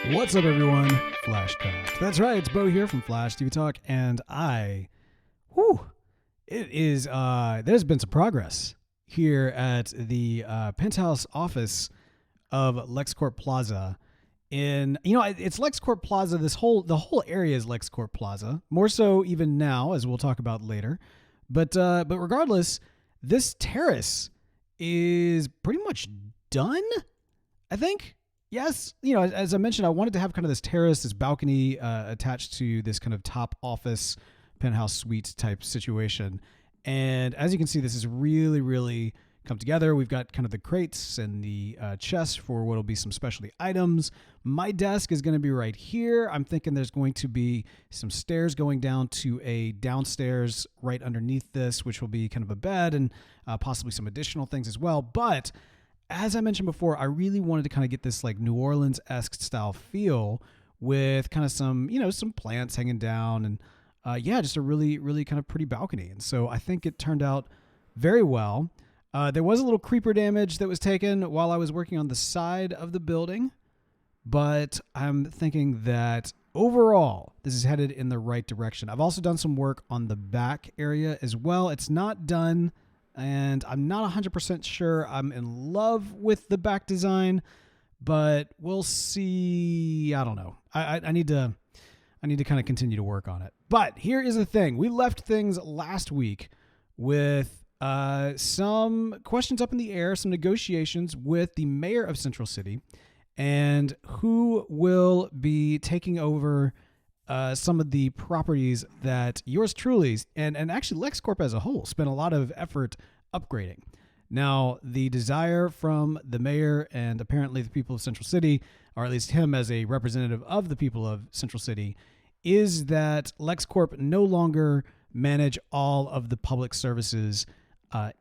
What's up, everyone? Flashcraft. That's right, it's Beau here from Flash TV Talk, and there's been some progress here at the penthouse office of LexCorp Plaza. It's LexCorp Plaza. The whole area is LexCorp Plaza. More so even now, as we'll talk about later. But regardless, this terrace is pretty much done, I think. Yes, as I mentioned, I wanted to have kind of this terrace, this balcony attached to this kind of top office penthouse suite type situation. And as you can see, this is really, really come together. We've got kind of the crates and the chests for what will be some specialty items. My desk is going to be right here. I'm thinking there's going to be some stairs going down to a downstairs right underneath this, which will be kind of a bed and possibly some additional things as well. But as I mentioned before, I really wanted to kind of get this like New Orleans-esque style feel with kind of some plants hanging down and just a really, really kind of pretty balcony. And so I think it turned out very well. There was a little creeper damage that was taken while I was working on the side of the building, but I'm thinking that overall, this is headed in the right direction. I've also done some work on the back area as well. It's not done, and I'm not 100% sure I'm in love with the back design, but we'll see. I don't know. I need to kind of continue to work on it. But here is the thing. We left things last week with some questions up in the air, some negotiations with the mayor of Central City, and who will be taking over some of the properties that yours truly, and actually LexCorp as a whole, spent a lot of effort upgrading. Now, the desire from the mayor and apparently the people of Central City, or at least him as a representative of the people of Central City, is that LexCorp no longer manage all of the public services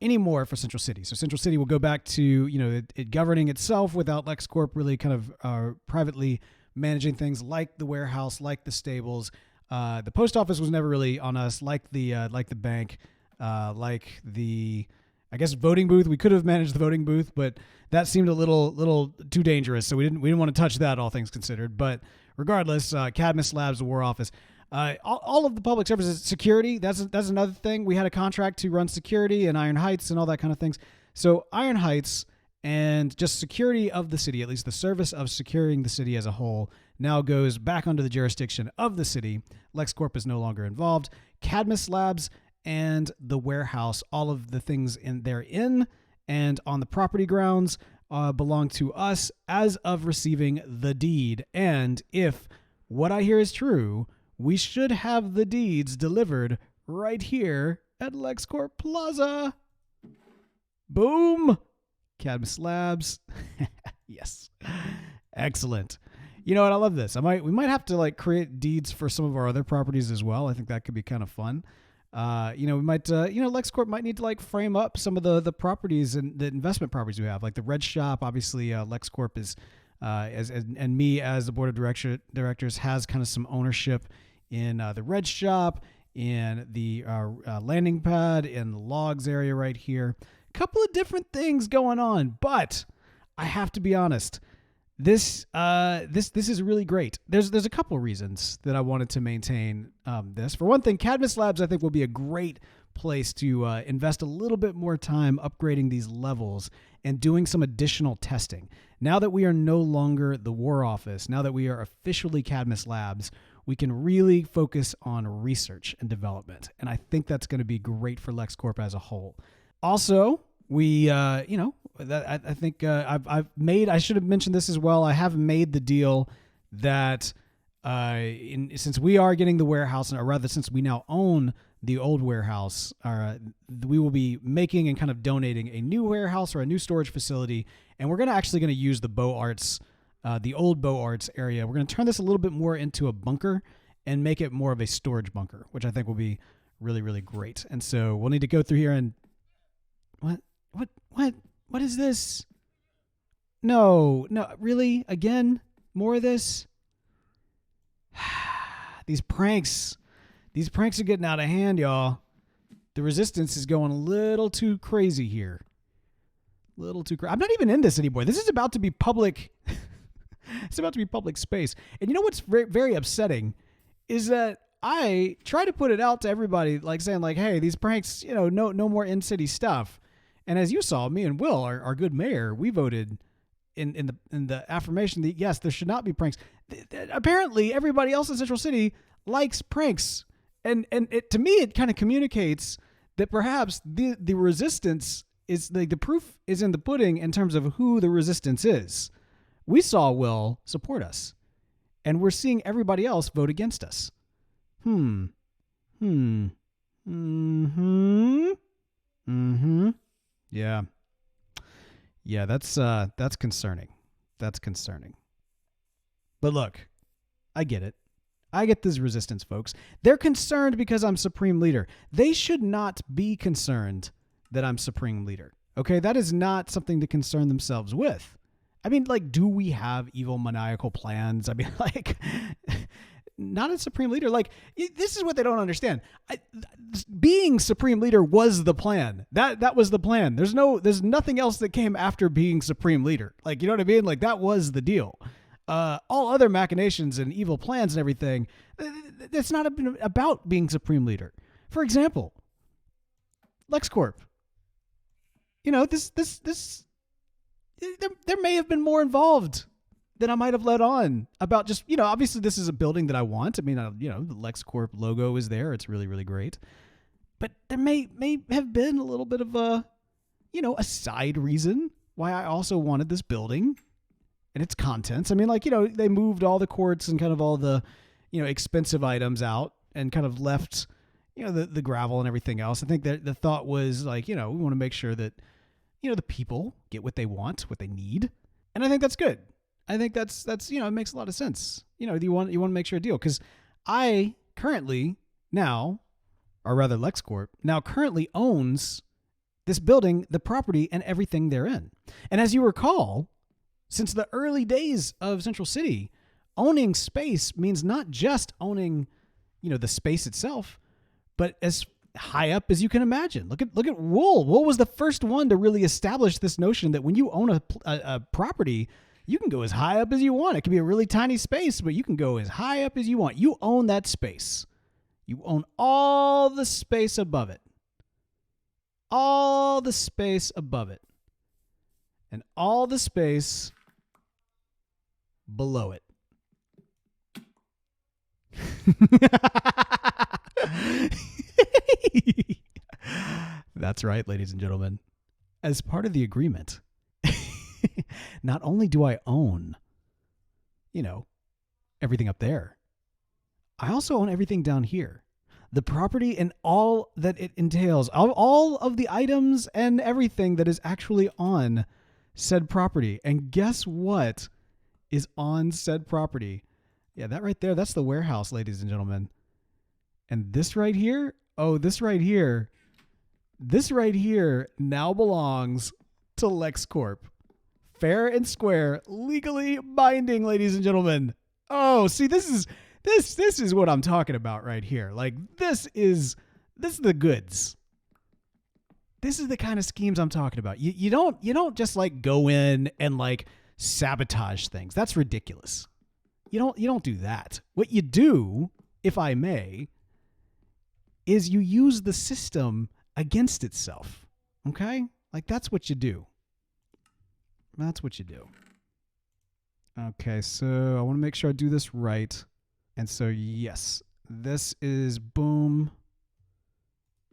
anymore for Central City. So Central City will go back to, it governing itself without LexCorp really kind of privately managing things like the warehouse, like the stables. The post office was never really on us, like the bank, like the, I guess, voting booth. We could have managed the voting booth, but that seemed a little too dangerous. So we didn't want to touch that, all things considered. But regardless, Cadmus Labs, the War Office, all of the public services, security, that's another thing. We had a contract to run security and Iron Heights and all that kind of things. So Iron Heights and just security of the city, at least the service of securing the city as a whole, now goes back under the jurisdiction of the city. LexCorp is no longer involved. Cadmus Labs and the warehouse, all of the things therein and on the property grounds belong to us as of receiving the deed. And if what I hear is true, we should have the deeds delivered right here at LexCorp Plaza. Boom. Cadmus Labs. Yes. Excellent. You know what? I love this. We might have to create deeds for some of our other properties as well. I think that could be kind of fun. We might, LexCorp might need to frame up some of the properties and the investment properties we have, like the Red Shop. Obviously, LexCorp is, and me as the board of directors has kind of some ownership in the Red Shop, in the landing pad, in the logs area right here. A couple of different things going on, but I have to be honest. This is really great. There's a couple of reasons that I wanted to maintain this. For one thing, Cadmus Labs, I think, will be a great place to invest a little bit more time upgrading these levels and doing some additional testing. Now that we are no longer the War Office, now that we are officially Cadmus Labs, we can really focus on research and development. And I think that's going to be great for LexCorp as a whole. Also, I think I should have mentioned this as well. I have made the deal that since we are getting the warehouse, or rather since we now own the old warehouse, we will be making and kind of donating a new warehouse or a new storage facility. And we're actually going to use the Beau Arts, the old Beau Arts area. We're going to turn this a little bit more into a bunker and make it more of a storage bunker, which I think will be really, really great. And so we'll need to go through here and what is this? No, really? Again? More of this? These pranks are getting out of hand, y'all. The resistance is going a little too crazy here. I'm not even in this anymore. This is about to be public. It's about to be public space. And you know what's very, very upsetting is that I try to put it out to everybody, like saying like, hey, these pranks, no more in-city stuff. And as you saw, me and Will, our good mayor, we voted in the affirmation that yes, there should not be pranks. Apparently, everybody else in Central City likes pranks, and to me, it kind of communicates that perhaps the resistance is like the proof is in the pudding in terms of who the resistance is. We saw Will support us, and we're seeing everybody else vote against us. Yeah, that's concerning. That's concerning. But look, I get it. I get this resistance, folks. They're concerned because I'm Supreme Leader. They should not be concerned that I'm Supreme Leader. Okay, that is not something to concern themselves with. I mean, like, do we have evil, maniacal plans? I mean, like, not a Supreme Leader. Like, this is what they don't understand. Being Supreme Leader was the plan. That was the plan. There's nothing else that came after being Supreme Leader. Like, you know what I mean? Like, that was the deal. All other machinations and evil plans and everything, it's not about being Supreme Leader. For example, LexCorp. There may have been more involved than I might have let on about just, obviously this is a building that I want. I mean, the LexCorp logo is there. It's really, really great. But there may have been a little bit of a side reason why I also wanted this building and its contents. I mean, like, they moved all the courts and kind of all the, expensive items out and kind of left, the gravel and everything else. I think that the thought was like, we want to make sure that, the people get what they want, what they need. And I think that's good. I think that's it makes a lot of sense. You want to make sure a deal, because I currently now, or rather LexCorp now currently owns this building, the property, and everything therein. And as you recall, since the early days of Central City, owning space means not just owning, the space itself, but as high up as you can imagine. Look at Wool. Wool was the first one to really establish this notion that when you own a property, you can go as high up as you want. It can be a really tiny space, but you can go as high up as you want. You own that space. You own all the space above it. All the space above it. And all the space below it. That's right, ladies and gentlemen. As part of the agreement, not only do I own, everything up there, I also own everything down here. The property and all that it entails, all of the items and everything that is actually on said property. And guess what is on said property? Yeah, that right there, that's the warehouse, ladies and gentlemen. And this right here, this right here now belongs to LexCorp. Fair and square, legally binding, ladies and gentlemen. Oh, see, this is what I'm talking about right here. Like, this is the goods. This is the kind of schemes I'm talking about. You don't just like go in and like sabotage things. That's ridiculous. You don't do that. What you do, if I may, is you use the system against itself. Okay? Like, that's what you do. That's what you do. Okay, so I want to make sure I do this right. And so, yes, this is boom,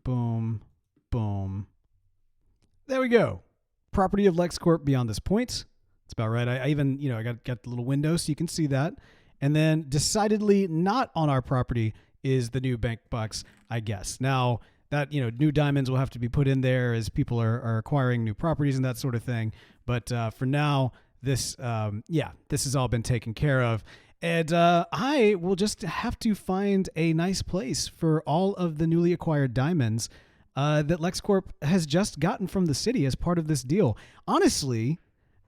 boom, boom. There we go. Property of LexCorp beyond this point. That's about right. I even, I got the little window so you can see that. And then decidedly not on our property is the new bank box, I guess. Now, that, new diamonds will have to be put in there as people are acquiring new properties and that sort of thing. But for now, this has all been taken care of. And I will just have to find a nice place for all of the newly acquired diamonds that LexCorp has just gotten from the city as part of this deal. Honestly,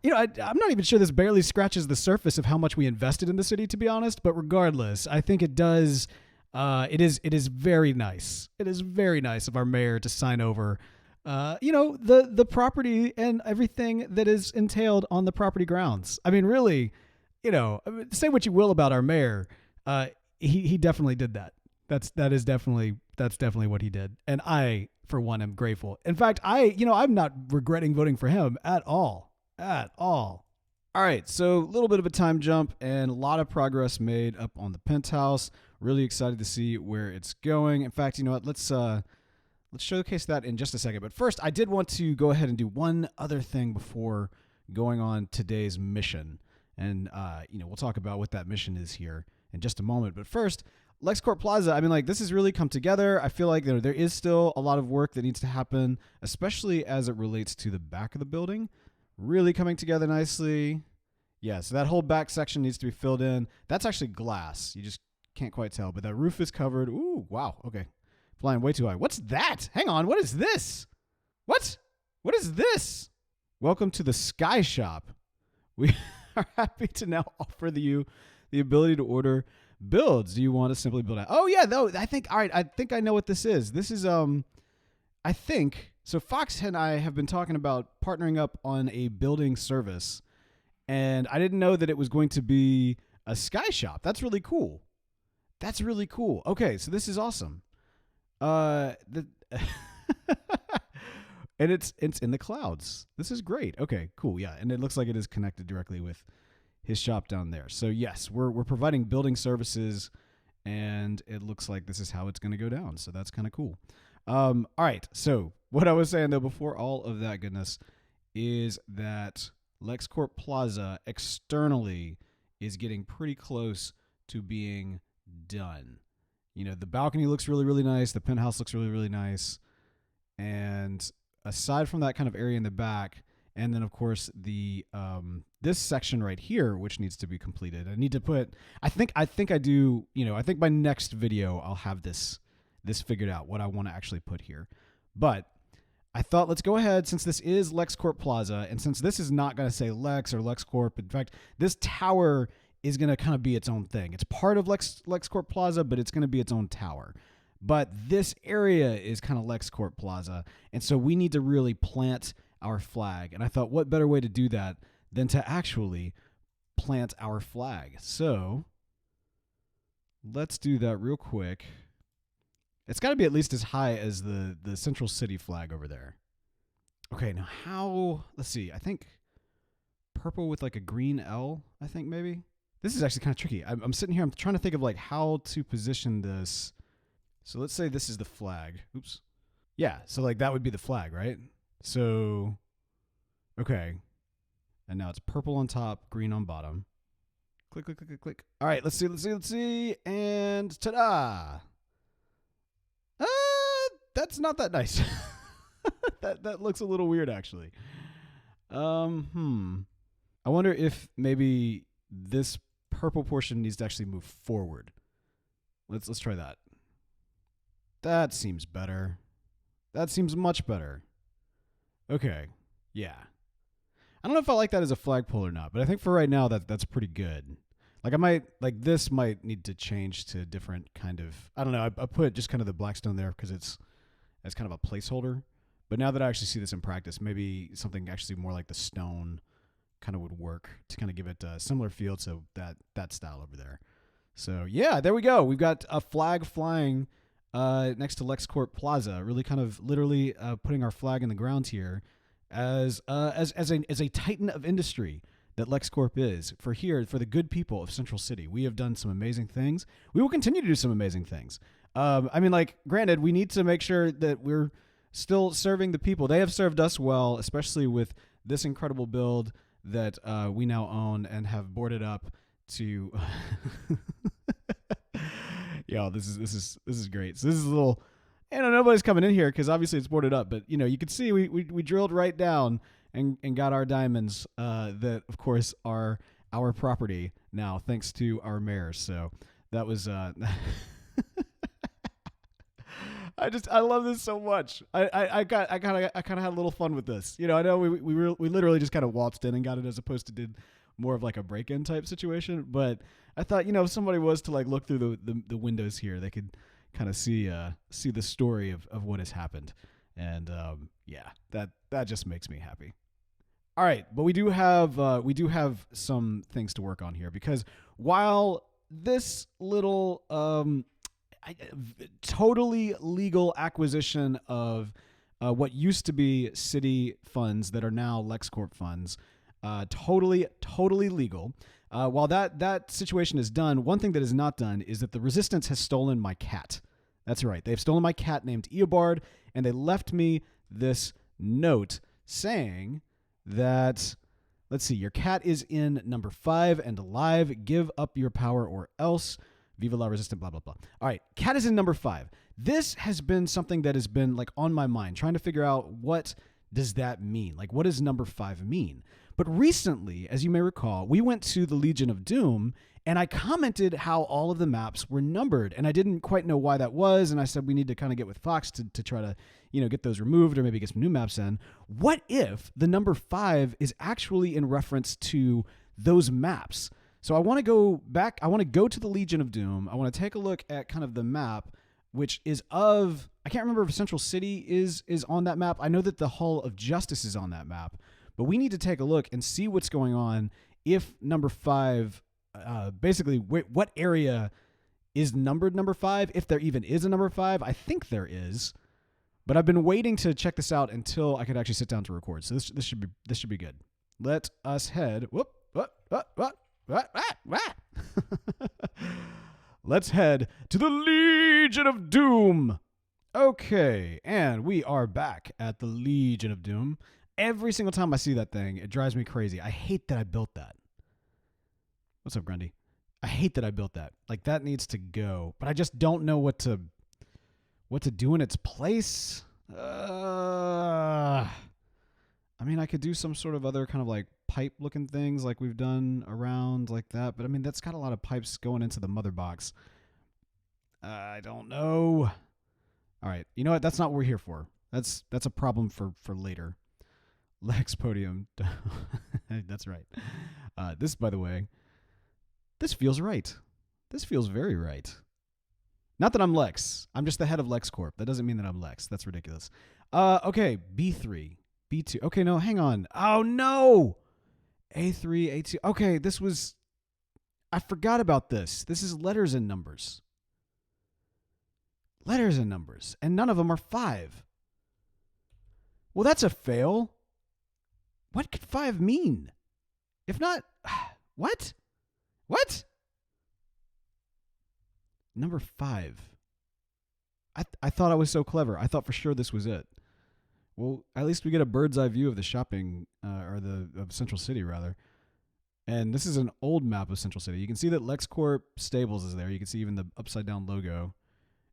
I'm not even sure this barely scratches the surface of how much we invested in the city, to be honest. But regardless, I think it does. It is very nice. It is very nice of our mayor to sign over, the property and everything that is entailed on the property grounds. I mean, really, I mean, say what you will about our mayor. He definitely did that. That's definitely what he did. And I, for one, am grateful. In fact, I'm not regretting voting for him at all. At all. All right, so a little bit of a time jump and a lot of progress made up on the penthouse. Really excited to see where it's going. In fact, you know what? Let's showcase that in just a second. But first, I did want to go ahead and do one other thing before going on today's mission. And we'll talk about what that mission is here in just a moment. But first, LexCorp Plaza, I mean, like, this has really come together. I feel like there is still a lot of work that needs to happen, especially as it relates to the back of the building. Really coming together nicely. Yeah, so that whole back section needs to be filled in. That's actually glass. You just can't quite tell, but that roof is covered. Ooh, wow. Okay. Flying way too high. What's that? Hang on. What is this? What is this? Welcome to the Sky Shop. We are happy to now offer you the ability to order builds. Do you want to simply build out? Oh yeah, though. I think I know what this is. This is I think so. Fox and I have been talking about partnering up on a building service, and I didn't know that it was going to be a Sky Shop. That's really cool. Okay, so this is awesome. And it's in the clouds. This is great. Okay, cool. Yeah, and it looks like it is connected directly with his shop down there. So yes, we're providing building services, and it looks like this is how it's going to go down. So that's kind of cool. All right. So what I was saying though before all of that goodness is that LexCorp Plaza externally is getting pretty close to being done. The balcony looks really, really nice. The penthouse looks really, really nice. And aside from that kind of area in the back, and then of course the this section right here, which needs to be completed. I need to put. I think I do. I think by next video I'll have this figured out, what I want to actually put here. But I thought, let's go ahead, since this is LexCorp Plaza, and since this is not going to say Lex or LexCorp. In fact, this tower is going to kind of be its own thing. It's part of LexCorp Plaza, but it's going to be its own tower. But this area is kind of LexCorp Plaza, and so we need to really plant our flag. And I thought, what better way to do that than to actually plant our flag? So let's do that real quick. It's got to be at least as high as the Central City flag over there. Okay, now how? Let's see. I think purple with like a green L, I think maybe. This is actually kind of tricky. I'm sitting here. I'm trying to think of like how to position this. So let's say this is the flag. Oops. Yeah, so like that would be the flag, right? So, okay. And now it's purple on top, green on bottom. Click, click, click, click, click. All right, let's see. And ta-da! That's not that nice. That looks a little weird, actually. I wonder if maybe this purple portion needs to actually move forward. Let's try that. That seems better. That seems much better. Okay. Yeah. I don't know if I like that as a flagpole or not, but I think for right now that's pretty good. This might need to change to a different kind of, I don't know. I put just kind of the black stone there because it's as kind of a placeholder. But now that I actually see this in practice, maybe something actually more like the stone kind of would work to kind of give it a similar feel to that style over there. So yeah, there we go. We've got a flag flying next to LexCorp Plaza, really kind of literally putting our flag in the ground here as a titan of industry that LexCorp is for the good people of Central City. We have done some amazing things. We will continue to do some amazing things. Granted, we need to make sure that we're still serving the people. They have served us well, especially with this incredible build that we now own and have boarded up to. Yo, this is great. So this is a little. Nobody's coming in here because obviously it's boarded up, but you can see we drilled right down and got our diamonds that of course are our property now, thanks to our mayor. So that was I love this so much. I kind of had a little fun with this. I know we literally just kind of waltzed in and got it as opposed to did more of like a break-in type situation. But I thought, if somebody was to like look through the windows here, they could kind of see the story of what has happened. And yeah, that just makes me happy. All right, but we do have some things to work on here, because while this little totally legal acquisition of what used to be city funds that are now LexCorp funds, totally legal. While that situation is done, one thing that is not done is that the Resistance has stolen my cat. That's right. They've stolen my cat named Eobard, and they left me this note saying that, let's see, your cat is in number 5 and alive. Give up your power or else. Viva la Resistance, blah, blah, blah. All right, cat is in number 5. This has been something that has been like on my mind, trying to figure out what does that mean? Like, what does number 5 mean? But recently, as you may recall, we went to the Legion of Doom, and I commented how all of the maps were numbered, and I didn't quite know why that was, and I said we need to kind of get with Fox to try to, get those removed or maybe get some new maps in. What if the number 5 is actually in reference to those maps? So I want to go back. I want to go to the Legion of Doom. I want to take a look at kind of the map, which is of, I can't remember if Central City is on that map. I know that the Hall of Justice is on that map, but we need to take a look and see what's going on if number 5, basically what area is numbered number 5, if there even is a number 5. I think there is, but I've been waiting to check this out until I could actually sit down to record. So this should be good. Let us head. Let's head to the Legion of Doom. Okay, and we are back at the Legion of Doom. Every single time I see that thing, it drives me crazy. I hate that I built that. What's up, Grundy? I hate that I built that. Like, that needs to go, but I just don't know what to do in its place. I mean, I could do some sort of other kind of like pipe-looking things like we've done around like that, but I mean, that's got a lot of pipes going into the mother box. I don't know. All right, you know what? That's not what we're here for. That's a problem for later. Lex Podium. That's right. This, by the way, this feels right. This feels very right. Not that I'm Lex. I'm just the head of LexCorp. That doesn't mean that I'm Lex. That's ridiculous. Okay, B3, B2. Okay, no, hang on. Oh, no. A3, A2. Okay, this was... I forgot about this. This is letters and numbers. Letters and numbers. And none of them are 5. Well, that's a fail. What could 5 mean? If not... What? What? Number 5. I thought I was so clever. I thought for sure this was it. Well, at least we get a bird's eye view of the shopping, of Central City, rather. And this is an old map of Central City. You can see that LexCorp Stables is there. You can see even the upside-down logo.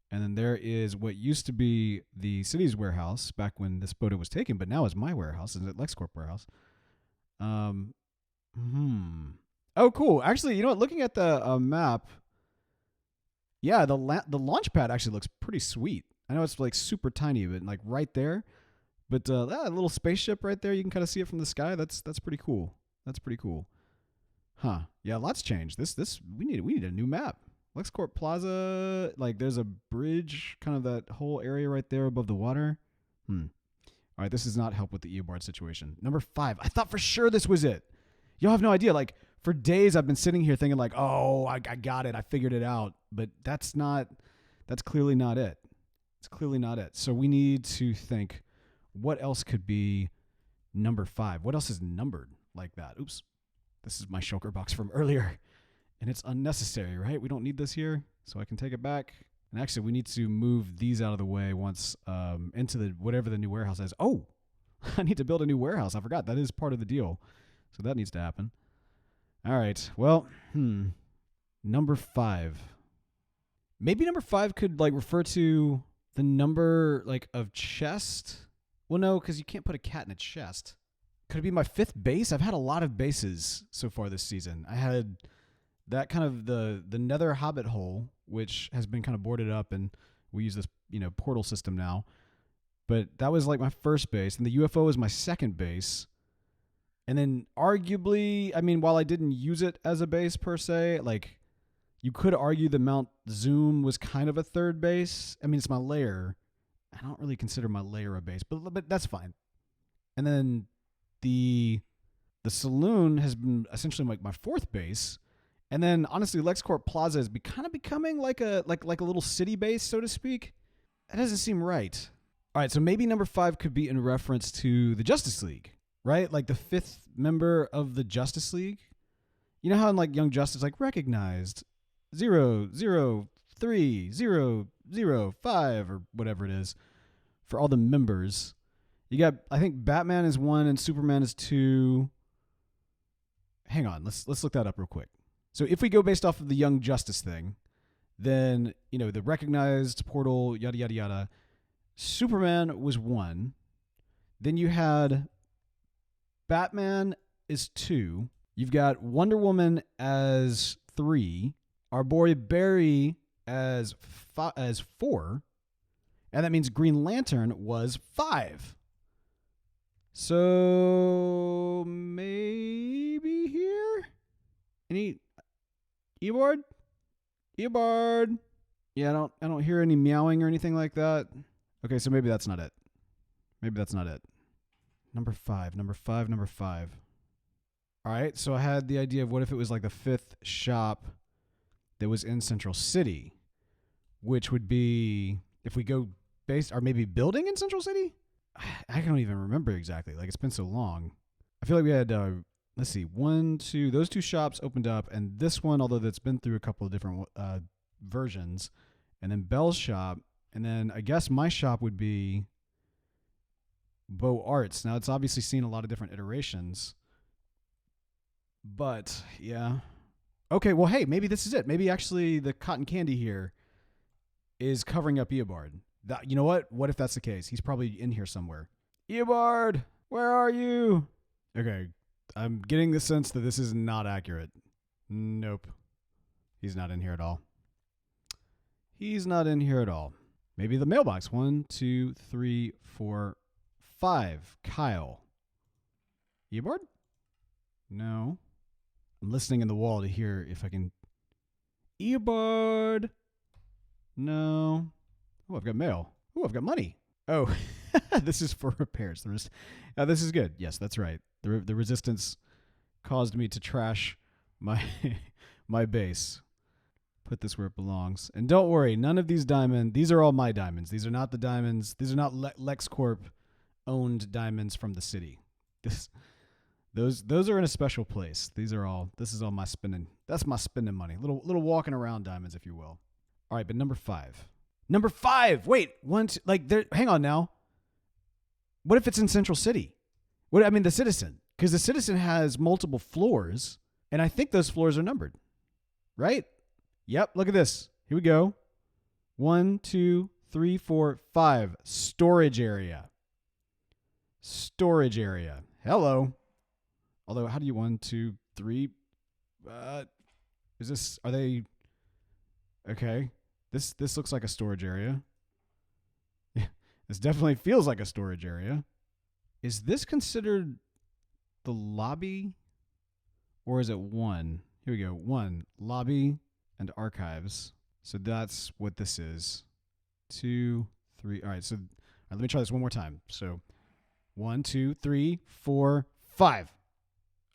And then there is what used to be the city's warehouse back when this photo was taken, but now is my warehouse. Is it LexCorp warehouse? Oh, cool. Actually, you know what? Looking at the map, yeah, the launch pad actually looks pretty sweet. I know it's like super tiny, but like right there. But that little spaceship right there, you can kind of see it from the sky. That's pretty cool. That's pretty cool. Huh. Yeah, lots changed. We need a new map. LexCorp Plaza, like there's a bridge, kind of that whole area right there above the water. All right, this does not help with the Eobard situation. Number 5. I thought for sure this was it. Y'all have no idea. Like, for days I've been sitting here thinking like, oh, I got it. I figured it out. But that's clearly not it. It's clearly not it. So we need to think, what else could be number 5? What else is numbered like that? Oops. This is my shulker box from earlier. And it's unnecessary, right? We don't need this here. So I can take it back. And actually, we need to move these out of the way once into the whatever the new warehouse is. Oh, I need to build a new warehouse. I forgot. That is part of the deal. So that needs to happen. All right. Well, number 5. Maybe number 5 could like refer to the number like of chest. Well, no, because you can't put a cat in a chest. Could it be my 5th base? I've had a lot of bases so far this season. I had that kind of the Nether Hobbit hole, which has been kind of boarded up, and we use this portal system now. But that was like my first base, and the UFO is my second base. And then arguably, I mean, while I didn't use it as a base per se, like you could argue the Mount Zoom was kind of a third base. I mean, it's my lair. I don't really consider my lair a base, but that's fine. And then the The saloon has been essentially like my fourth base. And then honestly, LexCorp Plaza is kind of becoming like a little city base, so to speak. That doesn't seem right. All right, so maybe number 5 could be in reference to the Justice League, right? Like the 5th member of the Justice League. You know how in like Young Justice, like recognized 003-005 or whatever it is for all the members. You got, I think Batman is 1 and Superman is 2. Hang on, let's look that up real quick. So if we go based off of the Young Justice thing, then, you know, the recognized portal, yada, yada, yada. Superman was 1. Then you had Batman is 2. You've got Wonder Woman as 3. Our boy Barry as 4. And that means Green Lantern was 5. So maybe here? Any Eobard? Eobard. Yeah, I don't hear any meowing or anything like that. Okay, so maybe that's not it. Number 5. All right, so I had the idea of what if it was like the 5th shop that was in Central City, which would be, if we go based, or maybe building in Central City? I don't even remember exactly. Like, it's been so long. I feel like we had, let's see, 1, 2, those 2 shops opened up, and this one, although that's been through a couple of different versions, and then Beall's shop, and then I guess my shop would be Beau Arts. Now, it's obviously seen a lot of different iterations, but yeah. Okay, well, hey, maybe this is it. Maybe actually the cotton candy here is covering up Eobard. You know what? What if that's the case? He's probably in here somewhere. Eobard, where are you? Okay, I'm getting the sense that this is not accurate. Nope. He's not in here at all. Maybe the mailbox. 1, 2, 3, 4, 5. Kyle. Eobard? No. I'm listening in the wall to hear if I can. Eobard. No. Oh, I've got mail. Oh, I've got money. Oh, this is for repairs. This is good. Yes, that's right. The resistance caused me to trash my my base. Put this where it belongs. And don't worry, none of these diamonds. These are all my diamonds. These are not the diamonds. These are not LexCorp owned diamonds from the city. Those are in a special place. This is all my spending. That's my spending money. Little walking around diamonds, if you will. All right, but number 5. Wait, hang on now. What if it's in Central City? The Citizen, because the Citizen has multiple floors, and I think those floors are numbered, right? Yep. Look at this. Here we go. 1, 2, 3, 4, 5. Storage area. Hello. Although, how do you 1, 2, 3? Are they okay? This looks like a storage area. This definitely feels like a storage area. Is this considered the lobby? Or is it 1? Here we go. 1, lobby and archives. So that's what this is. 2, 3. All right, let me try this one more time. So 1, 2, 3, 4, 5.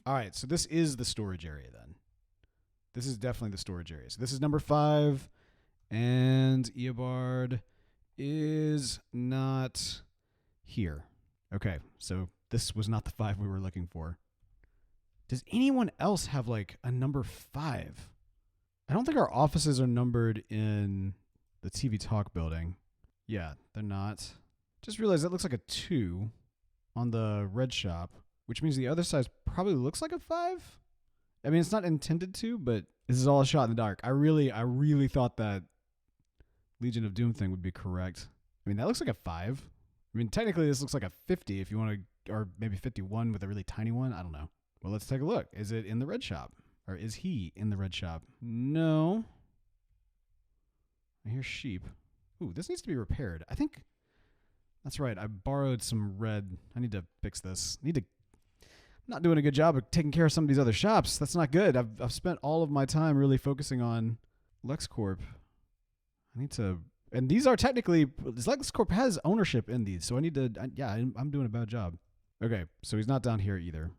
All right, so this is the storage area then. This is definitely the storage area. So this is number 5. And Eobard is not here. Okay, so this was not the 5 we were looking for. Does anyone else have like a number 5? I don't think our offices are numbered in the TV Talk building. Yeah, they're not. Just realized that looks like a 2 on the red shop, which means the other side probably looks like a 5. I mean, it's not intended to, but this is all a shot in the dark. I really thought that Legion of Doom thing would be correct. I mean, that looks like a 5. I mean, technically this looks like a 50 if you want to, or maybe 51 with a really tiny one. I don't know. Well, let's take a look. Is it in the red shop? Or is he in the red shop? No. I hear sheep. Ooh, this needs to be repaired. I think that's right. I borrowed some red. I need to fix this. I'm not doing a good job of taking care of some of these other shops. That's not good. I've spent all of my time really focusing on LexCorp. I need to, and these are technically, LexCorp has ownership in these, so I need to, I'm doing a bad job. Okay, so he's not down here either.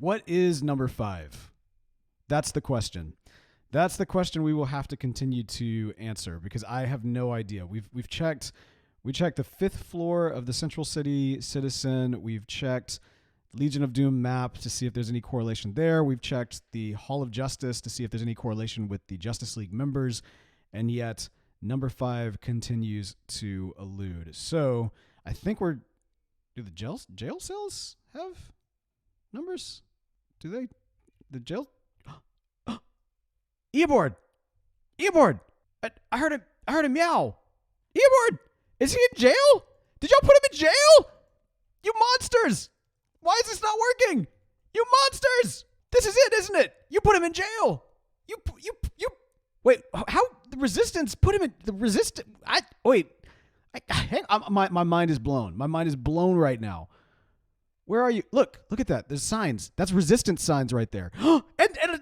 What is number 5? That's the question. That's the question we will have to continue to answer because I have no idea. We checked the 5th floor of the Central City Citizen. We've checked Legion of Doom map to see if there's any correlation there. We've checked the Hall of Justice to see if there's any correlation with the Justice League members, and yet number 5 continues to elude. So I think do the jail cells have numbers? Do they? The jail? Eobard! I heard him meow. Eobard! Is he in jail? Did y'all put him in jail? You monsters! Why is this not working? You monsters! This is it, isn't it? You put him in jail. You. Wait, how the resistance put him in the resistance? My mind is blown. My mind is blown right now. Where are you? Look at that. There's signs. That's resistance signs right there. and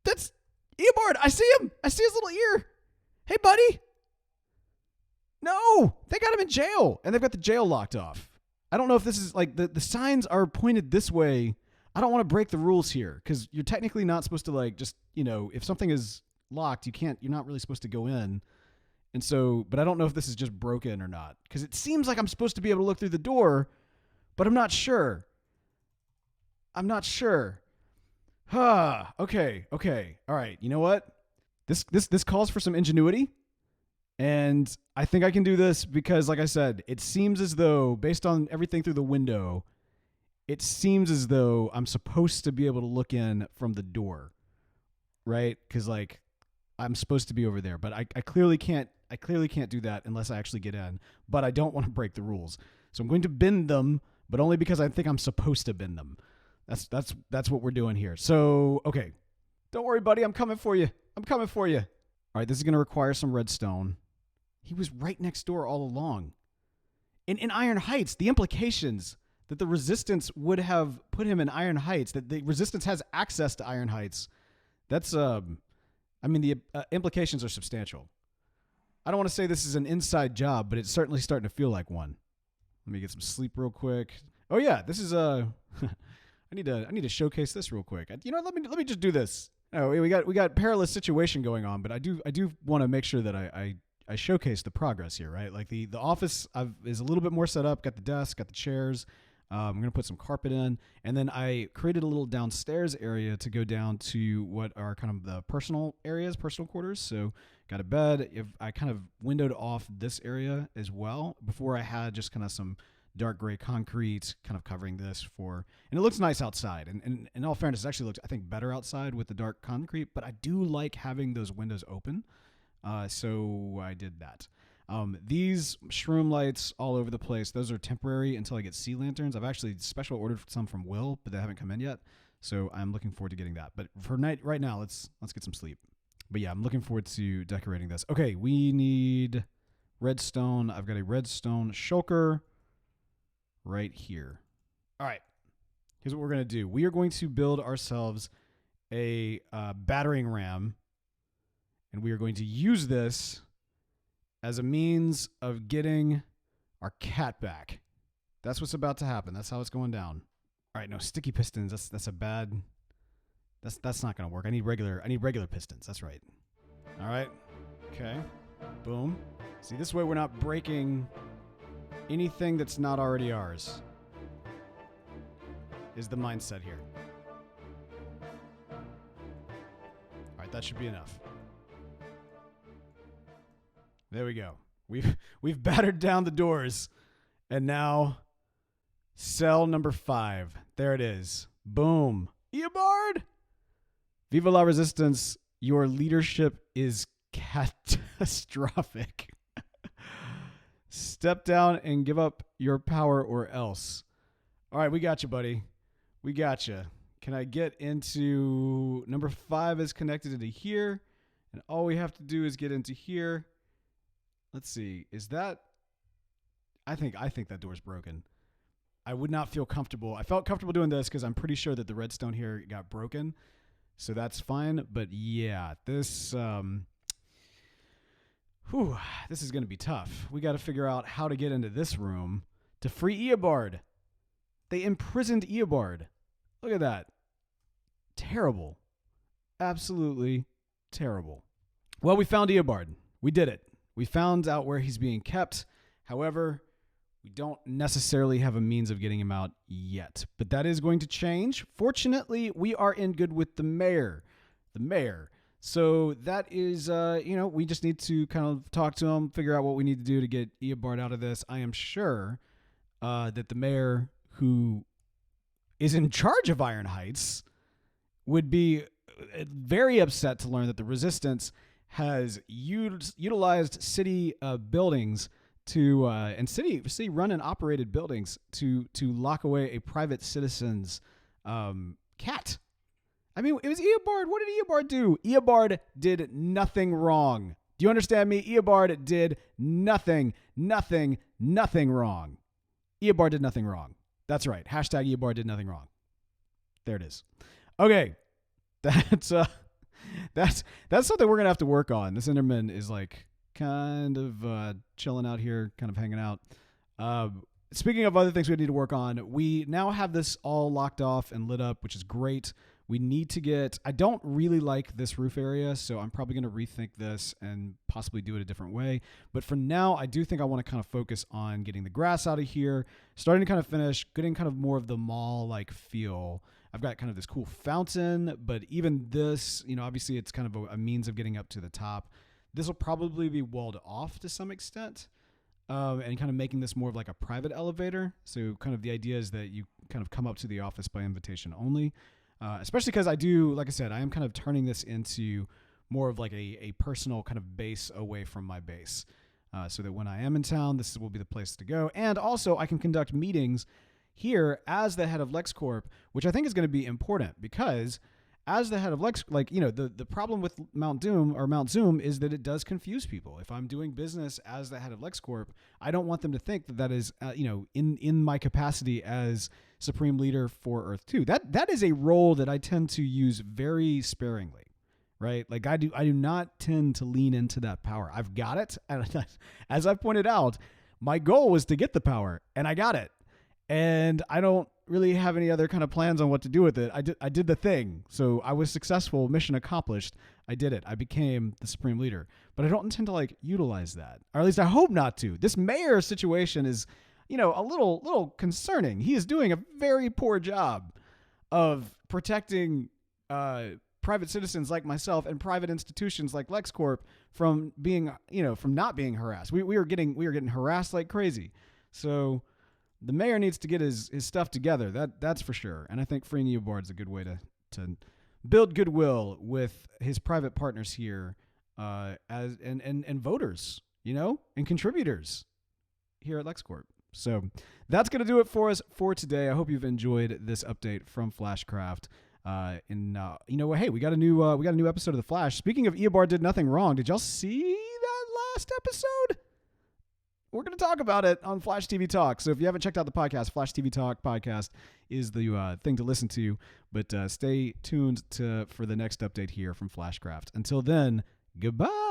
that's Eobard. I see him. I see his little ear. Hey, buddy. No, they got him in jail, and they've got the jail locked off. I don't know if this is like the signs are pointed this way. I don't want to break the rules here because you're technically not supposed to like just, if something is locked, you're not really supposed to go in. And so, but I don't know if this is just broken or not because it seems like I'm supposed to be able to look through the door, but I'm not sure. Okay. All right. You know what? This calls for some ingenuity. And I think I can do this because, like I said, it seems as though, based on everything through the window, it seems as though I'm supposed to be able to look in from the door, right? Because, like, I'm supposed to be over there, but I clearly can't. I clearly can't do that unless I actually get in. But I don't want to break the rules, so I'm going to bend them, but only because I think I'm supposed to bend them. That's what we're doing here. So, okay, don't worry, buddy. I'm coming for you. All right, this is going to require some redstone. He was right next door all along. In Iron Heights, the implications that the Resistance would have put him in Iron Heights, that the Resistance has access to Iron Heights, that's, the implications are substantial. I don't want to say this is an inside job, but it's certainly starting to feel like one. Let me get some sleep real quick. Oh yeah, this is I need to showcase this real quick. Let me just do this. Oh, we got perilous situation going on, but I do want to make sure that I showcase the progress here, right? Like the office is a little bit more set up. Got the desk, got the chairs. I'm gonna put some carpet in, and then I created a little downstairs area to go down to what are kind of the personal areas, personal quarters. So got a bed. If I kind of windowed off this area as well. Before I had just kind of some dark gray concrete kind of covering this and it looks nice outside. And in all fairness, it actually looks, I think, better outside with the dark concrete, but I do like having those windows open. So I did that. These shroom lights all over the place, those are temporary until I get sea lanterns. I've actually special ordered some from Will, but they haven't come in yet. So I'm looking forward to getting that. But for right now, let's get some sleep. But yeah, I'm looking forward to decorating this. Okay, we need redstone. I've got a redstone shulker right here. All right, here's what we're going to do. We are going to build ourselves a battering ram, and we are going to use this as a means of getting our cat back. That's what's about to happen. That's how it's going down. All right, no sticky pistons. That's a bad. That's not going to work. I need regular pistons. That's right. All right. Okay. Boom. See, this way we're not breaking anything that's not already ours. Is the mindset here. All right, that should be enough. There we go. We've battered down the doors, and now cell number 5. There it is. Boom. Eobard! Viva la Resistance. Your leadership is catastrophic. Step down and give up your power or else. All right, we got you, buddy. We got you. Can I get into number 5 is connected into here, and all we have to do is get into here. Let's see. Is that? I think that door's broken. I would not feel comfortable. I felt comfortable doing this because I'm pretty sure that the redstone here got broken, so that's fine. But yeah, this this is going to be tough. We got to figure out how to get into this room to free Eobard. They imprisoned Eobard. Look at that. Terrible. Absolutely terrible. Well, we found Eobard. We did it. We found out where he's being kept. However, we don't necessarily have a means of getting him out yet. But that is going to change. Fortunately, we are in good with the mayor. So that is, we just need to kind of talk to him, figure out what we need to do to get Eobard out of this. I am sure that the mayor, who is in charge of Iron Heights, would be very upset to learn that the Resistance has utilized city buildings to and city run and operated buildings to lock away a private citizen's cat. I mean, it was Eobard. What did Eobard do? Eobard did nothing wrong. Do you understand me? Eobard did nothing wrong. Eobard did nothing wrong. That's right. Hashtag Eobard did nothing wrong. There it is. Okay. That's something we're going to have to work on. This Enderman is like kind of chilling out here, kind of hanging out. Speaking of other things we need to work on, we now have this all locked off and lit up, which is great. We need to get, I don't really like this roof area, so I'm probably going to rethink this and possibly do it a different way. But for now, I do think I want to kind of focus on getting the grass out of here, starting to kind of finish, getting kind of more of the mall-like feel. I've got kind of this cool fountain, but even this, obviously it's kind of a means of getting up to the top. This will probably be walled off to some extent, and kind of making this more of like a private elevator. So kind of the idea is that you kind of come up to the office by invitation only. Especially because I do, like I said, I am kind of turning this into more of like a personal kind of base away from my base. So that when I am in town, this will be the place to go. And also I can conduct meetings here as the head of LexCorp, which I think is going to be important because as the head of the problem with Mount Zoom is that it does confuse people. If I'm doing business as the head of LexCorp, I don't want them to think that is, in my capacity as Supreme Leader for Earth 2. That is a role that I tend to use very sparingly, right? Like I do not tend to lean into that power. I've got it. And as I've pointed out, my goal was to get the power and I got it. And I don't really have any other kind of plans on what to do with it. I did the thing. So I was successful, mission accomplished. I did it. I became the Supreme Leader. But I don't intend to utilize that. Or at least I hope not to. This mayor situation is, a little concerning. He is doing a very poor job of protecting private citizens like myself and private institutions like LexCorp from being, from not being harassed. We were getting harassed like crazy. So the mayor needs to get his stuff together. That's for sure. And I think freeing Eobard is a good way to build goodwill with his private partners here, and voters, and contributors here at LexCorp. So that's going to do it for us for today. I hope you've enjoyed this update from Flashcraft. Hey, we got a new episode of The Flash. Speaking of Eobard did nothing wrong, did y'all see that last episode? We're going to talk about it on Flash TV Talk. So if you haven't checked out the podcast, Flash TV Talk podcast is the thing to listen to. But stay tuned for the next update here from Flashcraft. Until then, goodbye.